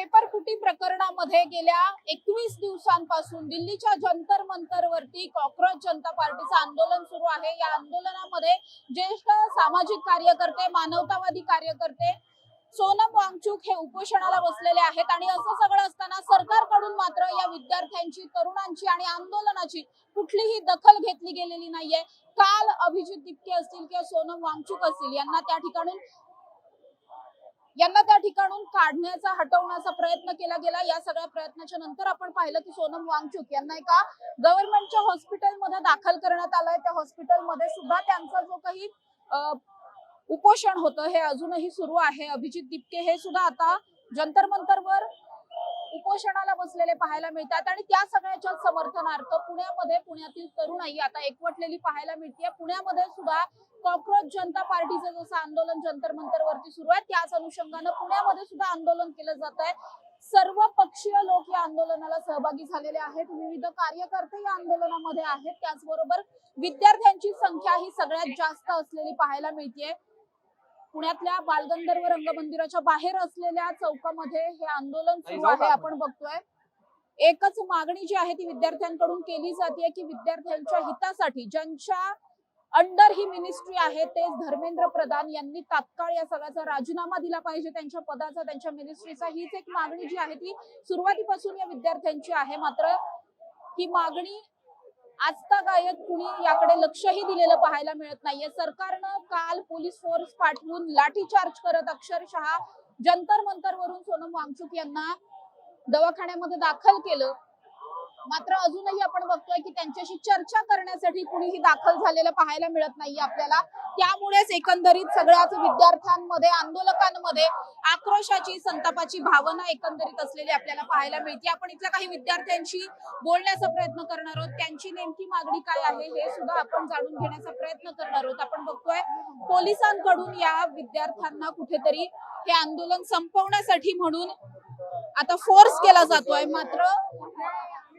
Paper फुटी प्रकरणामध्ये गेल्या 21 दिवसांपासून दिल्लीच्या जंतर मंतरवरती कॉक्रोच जनता पार्टीचं आंदोलन सुरू आहे। या आंदोलनामध्ये ज्येष्ठ सामाजिक कार्यकर्ते, मानवतावादी कार्यकर्ते सोनम वांगचुक हे उपोषणाला बसलेले आहेत आणि असं सगळं असताना सरकारकडून मात्र या विद्यार्थ्यांची, तरुणांची आणि आंदोलनाची कुठलीही दखल घेतली गेलेली नाहीये। काल अभिजित दिपके असतील किंवा सोनम वांगचुक असतील यांना त्या ठिकाणून काढण्याचा, हटवण्याचा प्रयत्न केला गेला। या सगळ्या प्रयत्नाच्या नंतर आपण पाहिलं की सोनम वांगचुक यांना एका गव्हर्नमेंटच्या हॉस्पिटलमध्ये दाखल करण्यात आलंय। त्या हॉस्पिटलमध्ये सुद्धा त्यांचा जो काही उपोषण होतं हे अजूनही सुरू आहे। अभिजित दिपके हे सुद्धा आता जंतर मंतरवर उपोषणाला बसलेले पाहायला मिळतात आणि त्या सगळ्याच्या समर्थनार्थ पुण्यातील तरुणाई आता एकवटलेली पाहायला मिळते। पुण्यामध्ये सुद्धा कॉक्रोच जनता पार्टीचं जसं आंदोलन जंतर मंतरवरती सुरू आहे त्याच अनुषंगानं पुण्यामध्ये सुद्धा आंदोलन केलं जात आहे। सर्व पक्षीय लोक या आंदोलनाला सहभागी झालेले आहेत, विविध कार्यकर्ते या आंदोलनामध्ये आहेत, त्याचबरोबर विद्यार्थ्यांची संख्या ही सगळ्यात जास्त असलेली पाहायला मिळते। पुण्यातल्या बालगंधर्व रंगमंदिराच्या बाहेर असलेल्या चौकामध्ये हे आंदोलन सुरू आहे। आपण बघतोय एकच मागणी जी आहे ती विद्यार्थ्यांकडून केली जाते की विद्यार्थ्यांच्या हितासाठी ज्यांच्या अंडर ही मिनिस्ट्री आहे ते धर्मेंद्र प्रधान यांनी तात्काळ या सगळ्याचा राजीनामा दिला पाहिजे, त्यांच्या पदाचा, त्यांच्या मिनिस्ट्रीचा। हीच एक मागणी जी आहे ती सुरुवातीपासून या विद्यार्थ्यांची आहे। मात्र ही मागणी आजतागायत कुणी याकडे लक्षही दिलेलं पाहायला मिळत नाहीये। सरकारनं काल पोलीस फोर्स पाठवून लाठीचार्ज करत अक्षरशः जंतर मंतरवरून सोनम वांगचुक यांना दवाखान्यामध्ये दाखल केलं। मात्र अजूनही आपण बघतोय की त्यांच्याशी चर्चा करण्यासाठी कुणीही दाखल झालेलं पाहायला मिळत नाहीये आपल्याला। त्यामुळेच एकंदरीत सगळ्याच विद्यार्थ्यांमध्ये, आंदोलकांमध्ये आक्रोशाची, संतापाची भावना एकंदरीत असलेली आपल्याला पाहायला मिळते। आपण इथल्या काही विद्यार्थ्यांशी बोलण्याचा प्रयत्न करणार आहोत, त्यांची नेमकी मागणी काय आहे हे सुद्धा आपण जाणून घेण्याचा प्रयत्न करणार आहोत। आपण बघतोय पोलिसांकडून या विद्यार्थ्यांना कुठेतरी हे आंदोलन संपवण्यासाठी म्हणून आता फोर्स केला जातोय, मात्र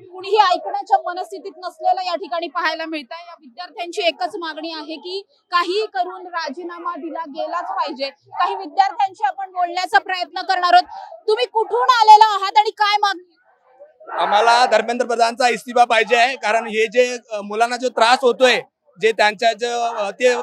कुणीही ऐकण्याच्या मनस्थितीत नसलेलं या ठिकाणी पाहायला मिळत आहे। या विद्यार्थ्यांची एकच मागणी आहे की काही करून राजीनामा दिला गेलाच पाहिजे। काही विद्यार्थ्यांशी आपण बोलण्याचा प्रयत्न करणार आहोत। तुम्ही कुठून आलेला आहात आणि काय मागणी? आम्हाला धर्मेंद्र प्रधानचा इस्तीफा पाहिजे आहे, कारण हे जे मुलांना जो त्रास होतोय, जे त्यांच्या ते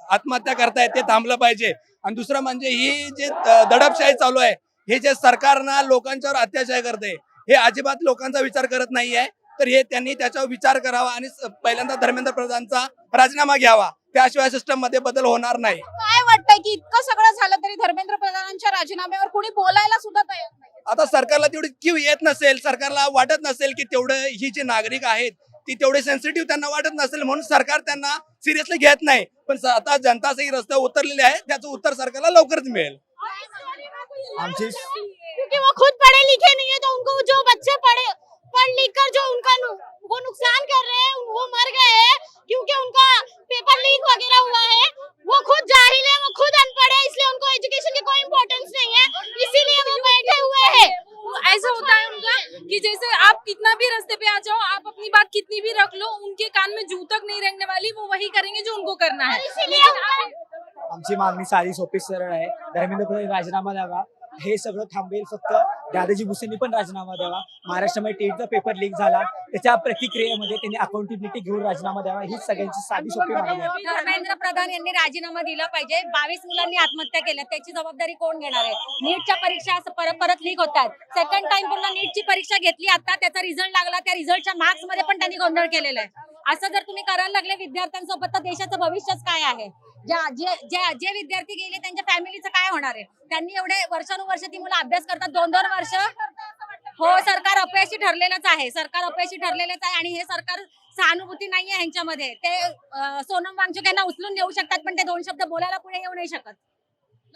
आत्महत्या करतायत ते थांबलं पाहिजे। आणि दुसरं म्हणजे ही जे दडपशाही चालू आहे, हे जे सरकारनं लोकांच्यावर अत्याचार करते हे अजिबात लोकांचा विचार करत नाहीये। तर हे त्यांनी त्याच्यावर विचार करावा आणि पहिल्यांदा धर्मेंद्र प्रधानचा राजीनामा घ्यावा, त्याशिवाय सिस्टम मध्ये बदल होणार नाही। काय वाटतंय की इतकं सगळं झालं तरी धर्मेंद्र प्रधानांच्या राजीनाम्यावर कोणी बोलायला सुद्धा तयार नाही? आता सरकारला तेवढी क्यू येत नसेल, सरकारला वाटत नसेल की तेवढं ही जे नागरिक आहेत ती तेवढे सेन्सिटिव्ह त्यांना वाटत नसेल, म्हणून सरकार त्यांना सिरियसली घेत नाही। पण आता जनता सही रस्त्यावर उतरलेली आहे, त्याचं उत्तर सरकारला लवकरच मिळेल। क्योंकि वो खुद पढ़े लिखे नहीं है, तो उनको जो बच्चे पढ़ लिख कर जो वो नुकसान कर रहे हैं, वो मर गए हैं क्योंकि उनका पेपर लीक वगैरह हुआ है। वो खुद जाहिल है, वो खुद अनपढ़ है, इसलिए उनको एजुकेशन की कोई इम्पोर्टेंस नहीं है, इसीलिए वो बैठे हुए हैं। ऐसा होता है उनका कि जैसे आप कितना भी रास्ते पे आ जाओ, आप अपनी बात कितनी भी रख लो, उनके कान में जू तक नहीं रेंगने वाली, वो वही करेंगे जो उनको करना है। इसीलिए आमची मागणी साधी सोपी सरळ आहे, धर्मेंद्र प्रधान राजीनामा द्यावा। हे सगळं थांबेल फक्त दादाजी भुसेंनी पण राजीनामा द्यावा। महाराष्ट्रामध्ये टेटचा पेपर लीक झाला, त्याच्या प्रतिक्रियेमध्ये त्यांनी अकाउंटेबिलिटी घेऊन राजीनामा द्यावा, ही सगळ्यांची साधी सोपी मागणी आहे। धर्मेंद्र प्रधान यांनी राजीनामा दिला पाहिजे। 22 मुलांनी आत्महत्या केल्या, त्याची जबाबदारी कोण घेणार आहे? नीटच्या परीक्षा परत लीक होतात, सेकंड टाइम पुन्हा नीटची परीक्षा घेतली, आता त्याचा रिझल्ट लागला, त्या रिझल्टच्या मार्क्स मध्ये पण त्यांनी गोंधळ केलेला आहे। असं जर तुम्ही करायला लागले विद्यार्थ्यांसोबत तर देशाचं भविष्यच काय आहे? जे विद्यार्थी गेले त्यांच्या फॅमिलीचं काय होणार आहे? त्यांनी एवढे वर्षानुवर्ष ती मुलं अभ्यास करतात, 2-2 वर्ष। हो, सरकार अपयशी ठरलेलंच आहे, आणि हे सरकार सहानुभूती नाहीये ह्यांच्यामध्ये। ते सोनम वांगचुक यांना उचलून नेऊ शकतात, पण ते 2 शब्द बोलायला पुढे येऊ नाही शकत।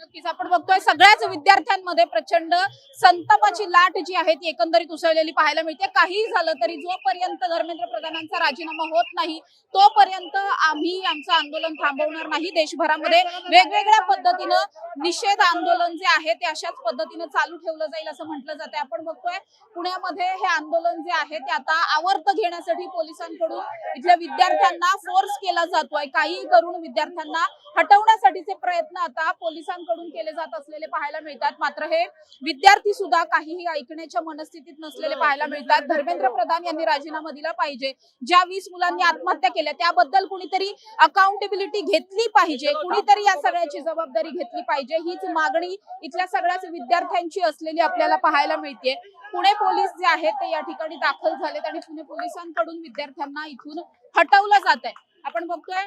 नक्कीच आपण बघतोय सगळ्याच विद्यार्थ्यांमध्ये प्रचंड संतापाची लाट जी आहे ती एकंदरीत उसळलेली पाहायला मिळते। काही झालं तरी जोपर्यंत धर्मेंद्र प्रधानांचा राजीनामा होत नाही तोपर्यंत आम्ही आमचं आंदोलन थांबवणार नाही। देशभरामध्ये वेगवेगळ्या पद्धतीनं निषेध आंदोलन जे आहे ते अशाच पद्धतीनं चालू ठेवलं जाईल असं म्हटलं जाते। आपण बघतोय पुण्यामध्ये हे आंदोलन जे आहे ते आता आवर्त घेण्यासाठी पोलिसांकडून इथल्या विद्यार्थ्यांना फोर्स केला जातोय। काही करून विद्यार्थ्यांना हटवण्यासाठीचे प्रयत्न आता पोलिसांकडून पोलिसांकडून केले जात असलेले पाहायला मिळतात. मात्र हे विद्यार्थी सुद्धा काहीही ऐकण्याच्या मनस्थितीत नसलेले पाहायला मिळतात. धर्मेंद्र प्रधान यांनी राजीनामा दिला पाहिजे. ज्या 20 मुलांनी आत्महत्या केल्या त्याबद्दल कुणीतरी अकाउंटेबिलिटी घेतली पाहिजे, कुणीतरी या सगळ्याची जबाबदारी घेतली पाहिजे. हीच मागणी इथल्या सगळ्याच विद्यार्थ्यांची असलेली आपल्याला पाहायला मिळते. पुणे पोलीस जे आहेत ते या ठिकाणी दाखल झालेत आणि पुणे पोलिसांकडून विद्यार्थ्यांना इथून हटवलं जात आहे. आपण बघतोय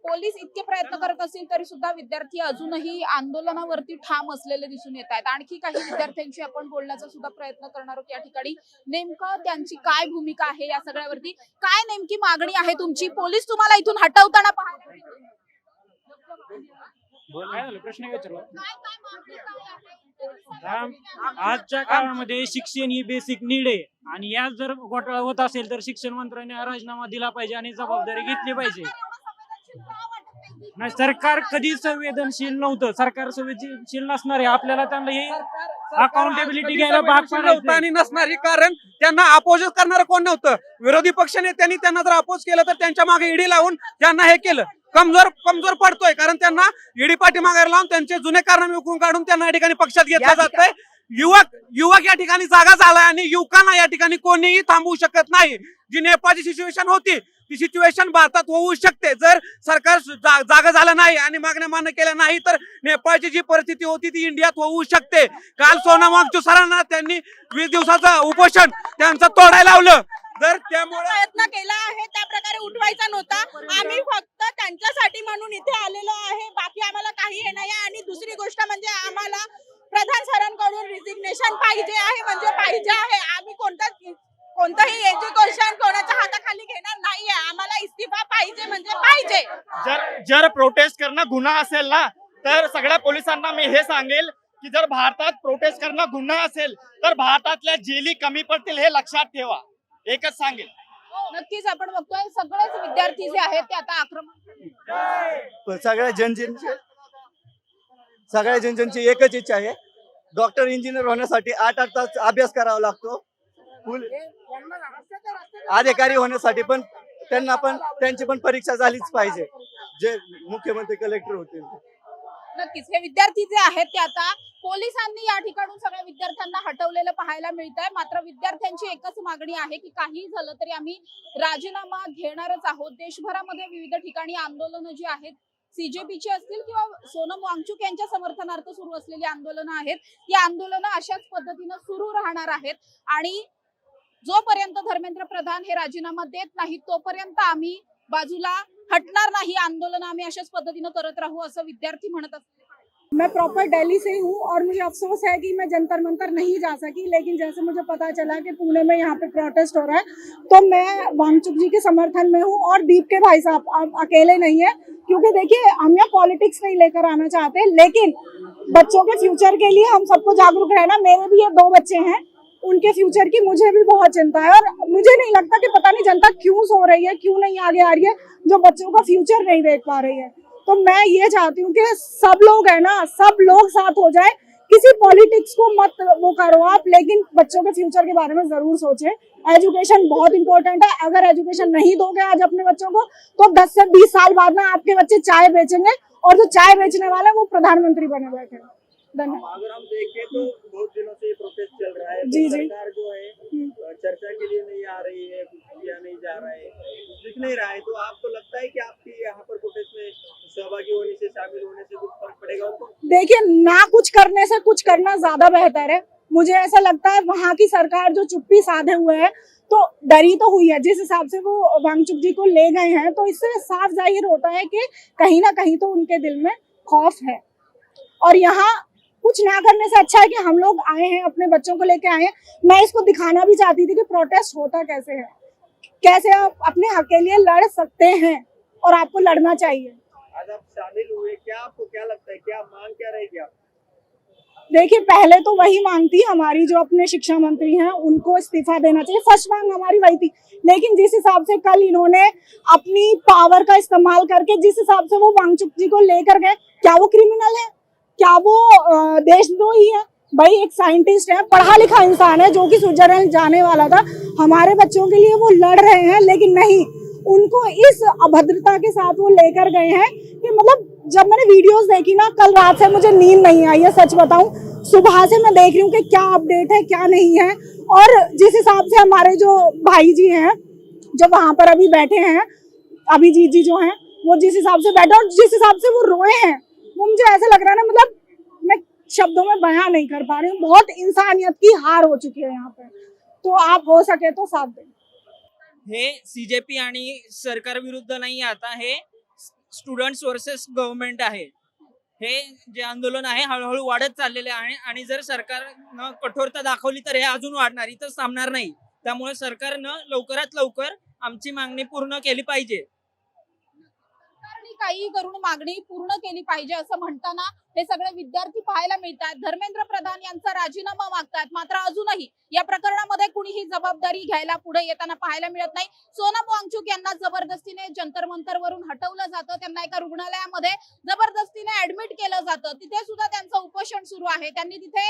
पोलीस इतके प्रयत्न करत असतील तरी सुद्धा विद्यार्थी अजूनही आंदोलनावरती ठाम असलेले दिसून येत आहेत. आणखी काही विद्यार्थ्यांशी आपण बोलण्याचा सुद्धा प्रयत्न करणार आहोत या ठिकाणी. नेमकं त्यांची काय भूमिका आहे या सगळ्यावरती, काय नेमकी मागणी आहे तुमची? पोलीस तुम्हाला इथून हटवताना पाहायला मिळते. प्रश्न विचारला. काय काय मागणी काय आहे? आजच्या काळामध्ये शिक्षण ही बेसिक नीड आहे आणि यात जर घोटाळा होत असेल तर शिक्षण मंत्र्यांनी हा राजीनामा दिला पाहिजे आणि जबाबदारी घेतली पाहिजे. नाही, सरकार कधीच संवेदनशील नव्हतं. सरकार संवेदनशील नसणार आहे. आपल्याला त्यांना हे अकाउंटेबिलिटी घ्यायला भाग पाडायचं आणि नसणारी, कारण त्यांना अपोज करणार कोण नव्हतं. विरोधी पक्ष नेत्यांनी त्यांना जर अपोज केलं तर त्यांच्या मागे ईडी लावून त्यांना हे केलं. कमजोर पडतोय कारण त्यांना ईडी पाठीमागे लावून त्यांचे जुने कारनामे उकरून काढून त्यांना या ठिकाणी पक्षात घेतलं जातंय. युवक या ठिकाणी जागा झालाय आणि युवकांना या ठिकाणी कोणीही थांबवू शकत नाही. जी नेपाळची सिच्युएशन होती ती सिच्युएशन भारतात होऊ शकते जर सरकार जागा झालं नाही आणि मागण्या मान्य केल्या नाही तर नेपाळची जी परिस्थिती होती ती इंडियात होऊ शकते. काल सोनम वांगचूक सरांना त्यांनी 20 दिवसाचं उपोषण त्यांचं तोडायला लावलं. जर त्यामुळे प्रयत्न केला आहे त्या प्रकारे उठवायचा नव्हता. आम्ही फक्त त्यांच्यासाठी म्हणून इथे आलेलो आहे, बाकी आम्हाला काही हे नाही. आणि दुसरी गोष्ट म्हणजे आम्हाला प्रधान सरांकडून रिझिग्नेशन पाहिजे आहे, म्हणजे पाहिजे आहे. आम्ही कोणतंही एज्युकेशन कोणाच्या हाताखाली घेणार नाहीये. आम्हाला इस्तिफा पाहिजे म्हणजे पाहिजे. जर प्रोटेस्ट करणं गुन्हा असेल ना तर सगळ्या पोलिसांना मी हे सांगेल की जर भारतात प्रोटेस्ट करणं गुन्हा असेल तर भारतातल्या जेली कमी पडतील हे लक्षात ठेवा. एकच सांगेल. नक्कीच आपण बघतोय सगळेच विद्यार्थी जे आहेत ते आता आक्रमक. सगळ्या जनजनची एकच इच्छा आहे, डॉक्टर इंजिनियर होण्यासाठी 8-8 तास अभ्यास करावा लागतो. अधिकारी होण्यासाठी पण त्यांची पण परीक्षा झालीच पाहिजे, जे मुख्यमंत्री कलेक्टर होतील. नक्कीच हे विद्यार्थी जे आहेत ते आता पोलिसांनी या ठिकाणून सगळ्या विद्यार्थ्यांना हटवलेलं पाहायला मिळत आहे. मात्र विद्यार्थ्यांची एकच मागणी आहे की काही झालं तरी आम्ही राजीनामा घेणारच आहोत. देशभरामध्ये विविध ठिकाणी आंदोलनं जी आहेत सीजेपीची असतील किंवा सोनम वांगचूक यांच्या समर्थनार्थ सुरू असलेली आंदोलनं आहेत, ती आंदोलनं अशाच पद्धतीनं सुरू राहणार आहेत. आणि जोपर्यंत धर्मेंद्र प्रधान हे राजीनामा देत नाहीत तोपर्यंत आम्ही बाजूला हटणार नाही. आंदोलन आम्ही अशाच पद्धतीनं करत राहू असं विद्यार्थी म्हणत असतात. मैं प्रॉपर दिल्ली से हूँ और मुझे अफसोस है कि मैं जंतर मंतर नहीं जा सकी, लेकिन जैसे मुझे पता चला कि पुणे में यहाँ पे प्रोटेस्ट हो रहा है तो मैं वांगचुक जी के समर्थन में हूँ. और दीप के भाई साहब अकेले नहीं है, क्योंकि देखिए हम यहाँ पॉलिटिक्स नहीं लेकर आना चाहते, लेकिन बच्चों के फ्यूचर के लिए हम सबको जागरूक रहना. मेरे भी ये 2 बच्चे हैं, उनके फ्यूचर की मुझे भी बहुत चिंता है. और मुझे नहीं लगता कि पता नहीं जनता क्यों सो रही है, क्यों नहीं आगे आ रही है, जो बच्चों का फ्यूचर नहीं देख पा रही है. तो मैं ये चाहती हूँ कि सब लोग है ना, सब लोग साथ हो जाए. किसी पॉलिटिक्स को मत वो करो आप, लेकिन बच्चों के फ्यूचर के बारे में जरूर सोचें. एजुकेशन बहुत इंपॉर्टेंट है. अगर एजुकेशन नहीं दोगे आज अपने बच्चों को तो 10 से 20 साल बाद में आपके बच्चे चाय बेचेंगे और जो चाय बेचने वाले हैं वो प्रधानमंत्री बने बैठे हैं. धन्यवाद. अगर हम देखें तो बहुत दिनों से ये प्रोटेस्ट चल रहा है. जी, तो जी. सरकार जो है चर्चा के लिए नहीं आ रही है, कुछ किया नहीं जा रहा है, कुछ दिख नहीं रहा है. तो आपको लगता है कि आपकी यहाँ पर प्रोटेस्ट में सहभागी होने से, शामिल होने से कुछ फर्क पड़ेगा उनको? देखिए, ना कुछ करने से कुछ करना ज्यादा बेहतर है. मुझे ऐसा लगता है वहाँ की सरकार जो चुप्पी साधे हुए है तो डरी तो हुई है. जिस हिसाब से वो वांगचुक जी को ले गए हैं तो इससे साफ जाहिर होता है कि कहीं ना कहीं तो उनके दिल में खौफ है. और यहाँ कुछ ना करने से अच्छा है कि हम लोग आए हैं, अपने बच्चों को लेके आए हैं. मैं इसको दिखाना भी चाहती थी कि प्रोटेस्ट होता कैसे है, कैसे आप अपने हक के लिए लड़ सकते हैं और आपको लड़ना चाहिए. आज आप शामिल हुए, क्या आपको क्या लगता है, क्या मांग क्या रहेगी आप? देखिए, पहले तो वही मांग थी हमारी, जो अपने शिक्षा मंत्री हैं उनको इस्तीफा देना चाहिए. फर्स्ट मांग हमारी वही थी. लेकिन जिस हिसाब से कल इन्होंने अपनी पावर का इस्तेमाल करके जिस हिसाब से वो वांगचुक जी को लेकर गए, क्या वो क्रिमिनल है, क्या वो देशद्रोही है? भाई एक साइंटिस्ट है, पढ़ा लिखा इंसान है, जो कि स्विट्जरलैंड जाने वाला था. हमारे बच्चों के लिए वो लड़ रहे हैं, लेकिन नहीं, उनको इस अभद्रता के साथ वो लेकर गए हैं कि मतलब जब मैंने वीडियोस देखी ना, कल रात से मुझे नींद नहीं आई है, सच बताऊं। सुबह से मैं देख रही हूँ कि क्या अपडेट है क्या नहीं है। और जिस हिसाब से हमारे जो भाई जी हैं जो वहां पर अभी बैठे हैं, अभिजीत जी जो हैं, वो जिस हिसाब से बैठे और जिस हिसाब से वो रोए हैं, वो मुझे ऐसा लग रहा है ना, मतलब मैं शब्दों में बयां नहीं कर पा रही हूँ। बहुत इंसानियत की हार हो चुकी है यहाँ पे। तो आप हो सके तो साथ दें। हे सीजेपी आणि सरकार विरुद्ध नाही, आता हे स्टुडंट्स वर्सेस गव्हर्नमेंट आहे. हे जे आंदोलन आहे हळूहळू वाढत चाललेले आहे आणि जर सरकारनं कठोरता दाखवली तर हे अजून वाढणार, इथंच थांबणार नाही. त्यामुळे सरकारनं लवकरात लवकर आमची मागणी पूर्ण केली पाहिजे. सरकारने काही करून मागणी पूर्ण केली पाहिजे असं म्हणताना हे सगळे विद्यार्थी पाहायला मिळतात. धर्मेंद्र प्रधान यांचा राजीनामा मागतात, मात्र अजूनही या प्रकरणामध्ये कुणीही जबाबदारी घ्यायला पुढे येताना पाहायला मिळत नाही. सोनम वांगचुक यांना जबरदस्तीने जंतर मंतर वरून हटवलं जातं, त्यांना एका रुग्णालयामध्ये जबरदस्तीने ऍडमिट केलं जातं. तिथे सुद्धा त्यांचं उपोषण सुरू आहे. त्यांनी तिथे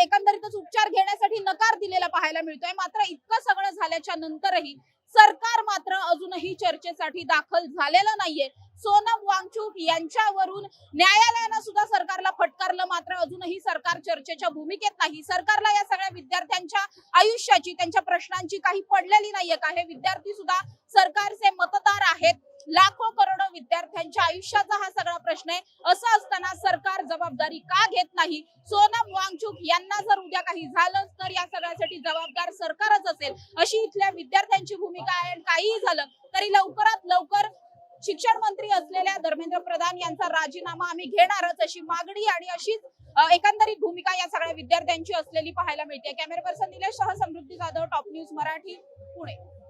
एकंदरीतच उपचार घेण्यासाठी नकार दिलेला पाहायला मिळतोय. मात्र इतकं सगळं झाल्याच्या नंतरही सरकार मात्र अजूनही चर्चेसाठी दाखल झालेलं नाहीये. सोनम वांगचुक यांच्यावरून न्यायालयानं सुद्धा सरकारला फटकारलं, मात्र अजूनही सरकार चर्चेच्या भूमिकेत नाही. सरकारला या सगळ्या विद्यार्थ्यांच्या आयुष्याची, त्यांच्या प्रश्नांची काही पडलेली नाहीये का? हे विद्यार्थी सुद्धा सरकारचे मतदार आहेत. लाखो करोडो विद्यार्थ्यांच्या आयुष्याचा हा सगळा प्रश्न आहे. असं असताना सरकार जबाबदारी का घेत नाही? सोनम वांगचुक यांना जर उद्या काही झालं तर या सगळ्यासाठी जबाबदार सरकारच असेल, अशी इथल्या विद्यार्थ्यांची भूमिका आहे. काहीही झालं तरी लवकरात लवकर शिक्षण मंत्री असलेल्या धर्मेंद्र प्रधान यांचा राजीनामा आम्ही घेणारच, अशी मागणी आणि अशीच एकंदरीत भूमिका या सगळ्या विद्यार्थ्यांची असलेली पाहायला मिळते. कॅमेरा पर्सन निलेश सह समृद्धी जाधव, टॉप न्यूज मराठी, पुणे.